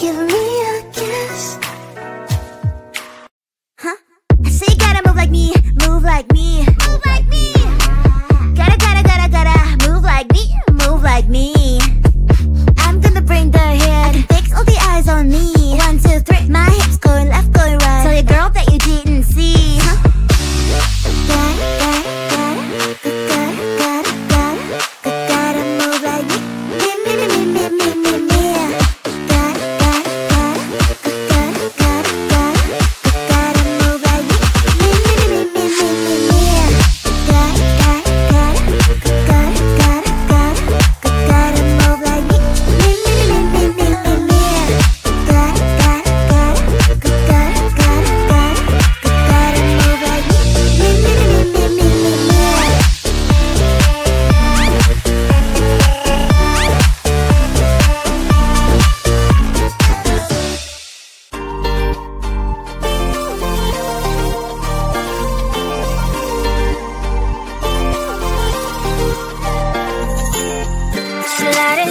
Give me a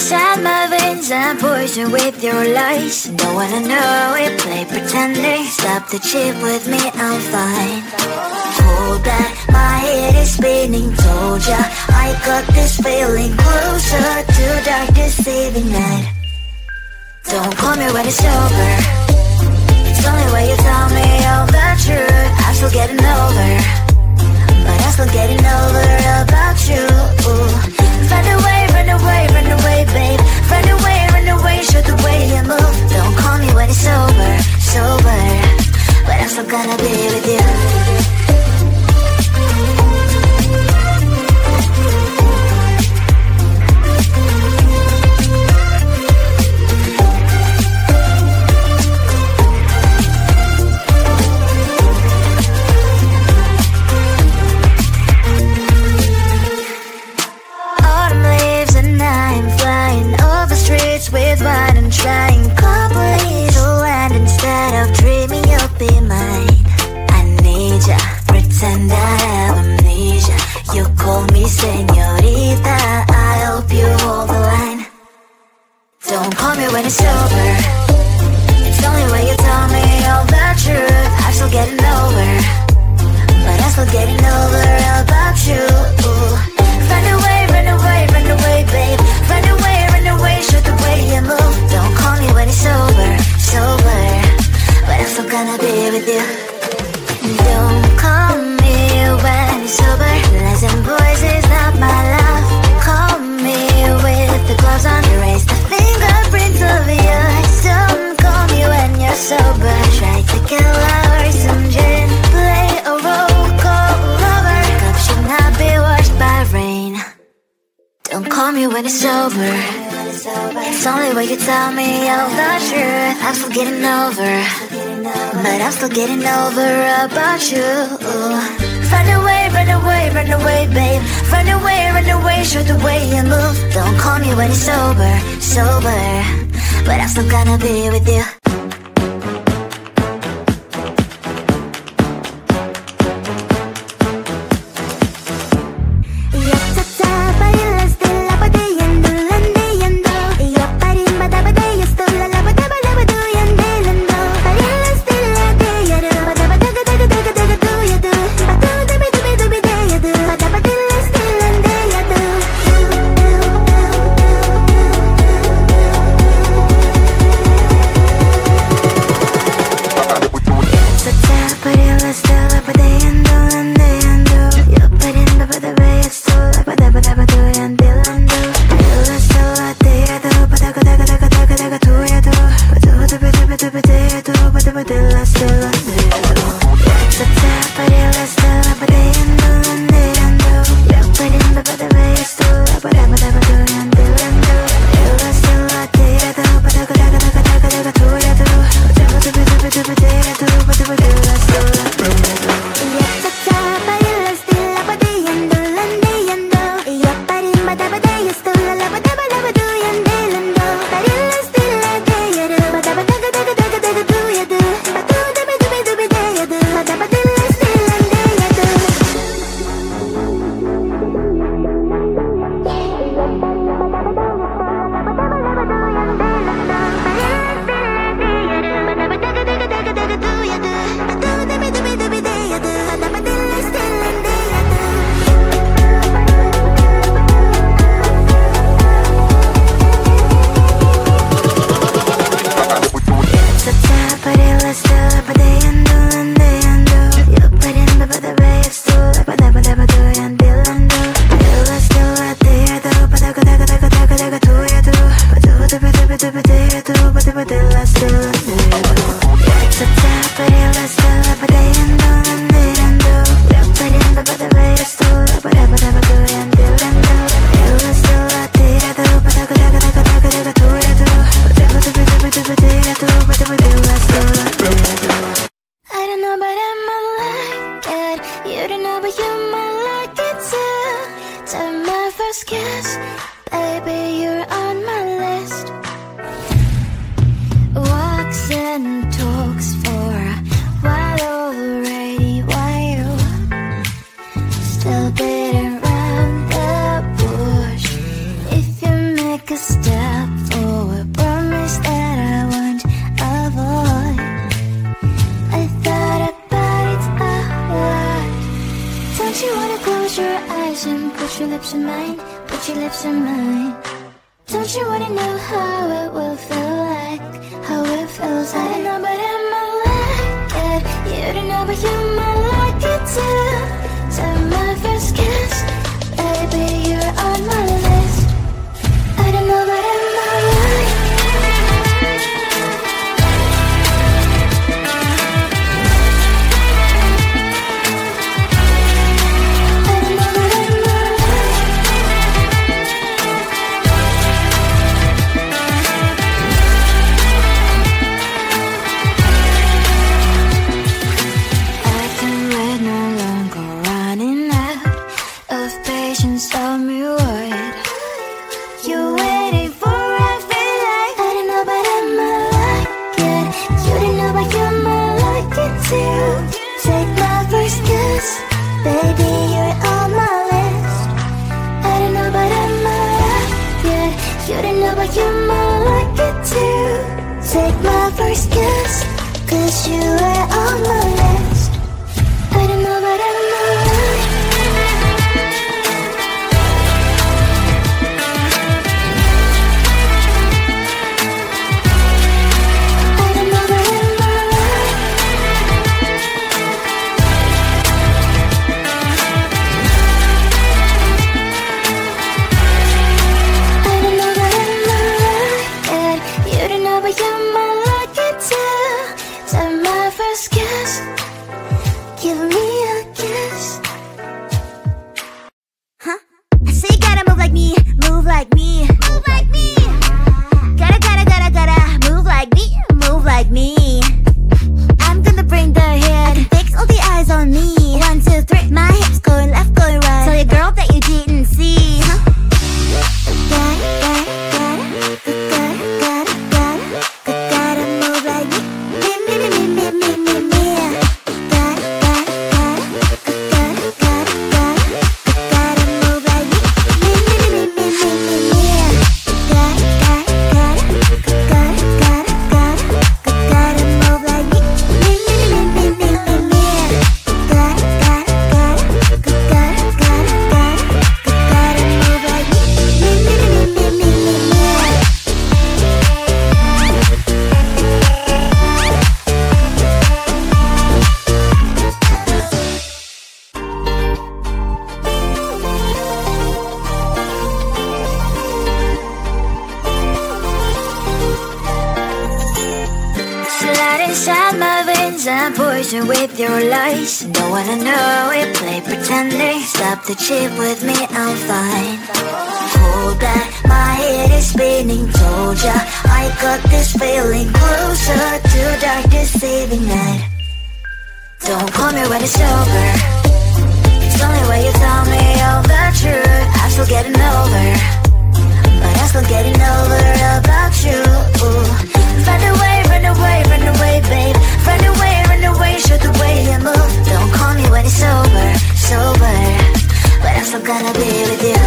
inside my veins and poison with your lies. Don't wanna know it, play pretending. Stop the chip with me, I'm fine. Hold back, my head is spinning. Told ya, I got this feeling closer to dark deceiving night. Don't call me when it's over. It's only when you tell me all the truth. I'm still getting over, but I'm still getting over about you. Run away, run away, run away, babe. Run away, show the way you move. Don't call me when it's over, sober, but I'm still gonna be with you. With wine and trying companies to land instead of dreaming you'll be mine. I need ya, pretend I have amnesia. You call me señorita, I hope you hold the line. Don't call me when it's over. It's only when you tell me all the truth. I'm still getting over, but I'm still getting over about you. Run away, run away, run away, babe. Run away, show the way you move. Don't call me when it's over, sober, but I'm still gonna be with you. Don't call me when it's over. Listen, boys is not my love. Call me with the gloves on. Erase the fingerprints of yours. Don't call me when you're sober. Try to kill hours, some gin, play a role, call lover. Cup should not be washed by rain. Don't call me when it's over. It's only when you tell me all the truth. I'm still getting over, but I'm still getting over about you. Run away, run away, run away, babe. Run away, show the way you move. Don't call me when it's over, sober, but I'm still gonna be with you. a step forward, promise that I won't avoid. I thought about it a lot. Don't you wanna close your eyes and put your lips in mine? Put your lips in mine. Don't you wanna know how it will feel like? How it feels like? I don't know but I might like it. You don't know but you might like it too. So my first kiss, baby, you're on my list. I don't know but I might like it. Take my first kiss, baby, you're on my list. I don't know but I might like it. You don't know but you might like it too. Take my first kiss, 'cause you are on my list. I don't know but I might like it. With your lies, don't wanna know it. Play pretending, stop the chip with me, I'm fine. Hold back, my head is spinning. Told ya, I got this feeling closer to dark deceiving night. Don't call me when it's over. It's only when you tell me all the truth. I'm still getting over, but I'm still getting over about you. Run away, run away, run away, babe. Run away, run away, show the way you move. Don't call me when it's over, sober, but I'm still gonna be with you.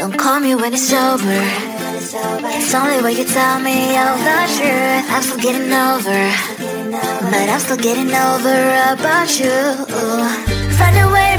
Don't call me when it's over. It's only when you tell me all the truth. I'm still getting over, but I'm still getting over about you. Run away,